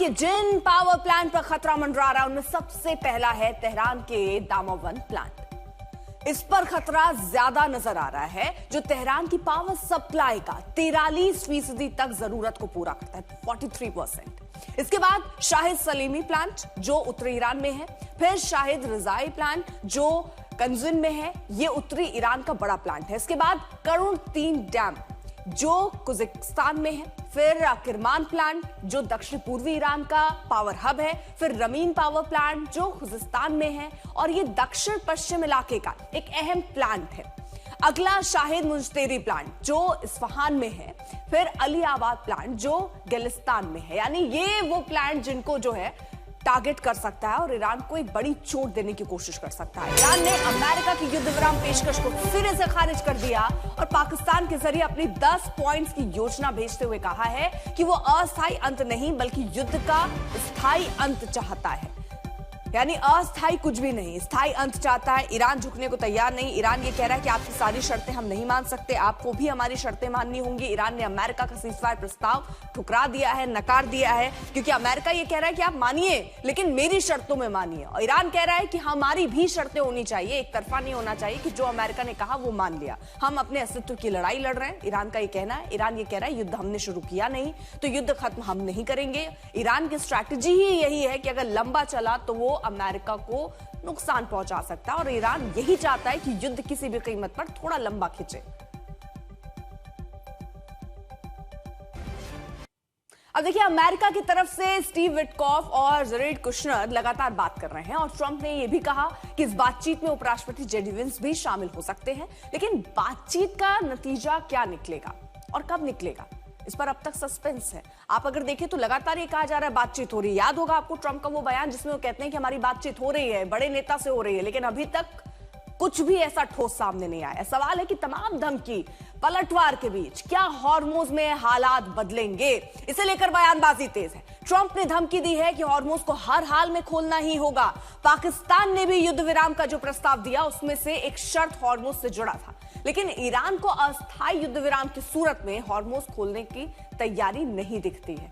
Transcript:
के जिन power plant पर खतरा मंडरा रहा है उनमें सबसे पहला है तेहरान के दामोवन प्लांट। इस पर खतरा ज्यादा नजर आ रहा है, जो तेहरान की पावर सप्लाई का 43% तक जरूरत को पूरा करता है, 43%। इसके बाद शाहिद सलीमी प्लांट जो उत्तरी ईरान में है, फिर शाहिद रिजाई प्लांट जो कंजुन में है, ये उत्तरी ईरान का बड़ा प्लांट है। इसके बाद करुण 3 डैम जो कुजिस्तान में है, फिर किरमान प्लांट जो दक्षिण पूर्वी ईरान का पावर हब है, फिर रमीन पावर प्लांट जो खुजिस्तान में है और ये दक्षिण पश्चिम इलाके का एक अहम प्लांट है। अगला शाहिद मुंजतेरी प्लांट जो इस्फहान में है, फिर अली आबाद प्लांट जो गिलिस्तान में है। यानी ये वो प्लांट जिनको जो है टारगेट कर सकता है और ईरान को एक बड़ी चोट देने की कोशिश कर सकता है। ईरान ने अमेरिका की युद्ध विराम पेशकश को सिरे से खारिज कर दिया और पाकिस्तान के जरिए अपनी 10 पॉइंट्स की योजना भेजते हुए कहा है कि वो अस्थायी अंत नहीं बल्कि युद्ध का स्थायी अंत चाहता है। यानी अस्थायी कुछ भी नहीं, स्थायी अंत चाहता है। ईरान झुकने को तैयार नहीं। ईरान ये कह रहा है कि आपकी सारी शर्तें हम नहीं मान सकते, आपको भी हमारी शर्तें माननी होंगी। ईरान ने अमेरिका का सीजफायर प्रस्ताव ठुकरा दिया है, नकार दिया है, क्योंकि अमेरिका ये कह रहा है कि आप मानिए लेकिन मेरी शर्तों में मानिए, और ईरान कह रहा है कि हमारी भी शर्तें होनी चाहिए, एक तरफा नहीं होना चाहिए कि जो अमेरिका ने कहा वो मान लिया। हम अपने अस्तित्व की लड़ाई लड़ रहे हैं, ईरान का ये कहना है। ईरान ये कह रहा है युद्ध हमने शुरू किया नहीं तो युद्ध खत्म हम नहीं करेंगे। ईरान की स्ट्रैटेजी ही यही है कि अगर लंबा चला तो वो अमेरिका को नुकसान पहुंचा सकता है, और ईरान यही चाहता है कि युद्ध किसी भी कीमत पर थोड़ा लंबा खिंचे। अब देखिए, अमेरिका की तरफ से स्टीव विटकॉफ और जरेड कुशनर लगातार बात कर रहे हैं और ट्रंप ने यह भी कहा कि इस बातचीत में उपराष्ट्रपति जेडी वेंस भी शामिल हो सकते हैं। लेकिन बातचीत का नतीजा क्या निकलेगा और कब निकलेगा, इस पर अब तक सस्पेंस है। आप अगर देखें तो लगातार ये कहा जा रहा है बातचीत हो रही है। याद होगा आपको ट्रंप का वो बयान जिसमें वो कहते हैं कि हमारी बातचीत हो रही है, बड़े नेता से हो रही है, लेकिन अभी तक कुछ भी ऐसा ठोस सामने नहीं आया। सवाल है कि तमाम धमकी पलटवार के बीच क्या हॉर्मुज में हालात बदलेंगे, इसे लेकर बयानबाजी तेज है। ट्रंप ने धमकी दी है कि हॉर्मुज को हर हाल में खोलना ही होगा। पाकिस्तान ने भी युद्ध विराम का जो प्रस्ताव दिया उसमें से एक शर्त हॉर्मुज से जुड़ा था, लेकिन ईरान को अस्थायी युद्ध विराम की सूरत में हॉर्मुज खोलने की तैयारी नहीं दिखती है।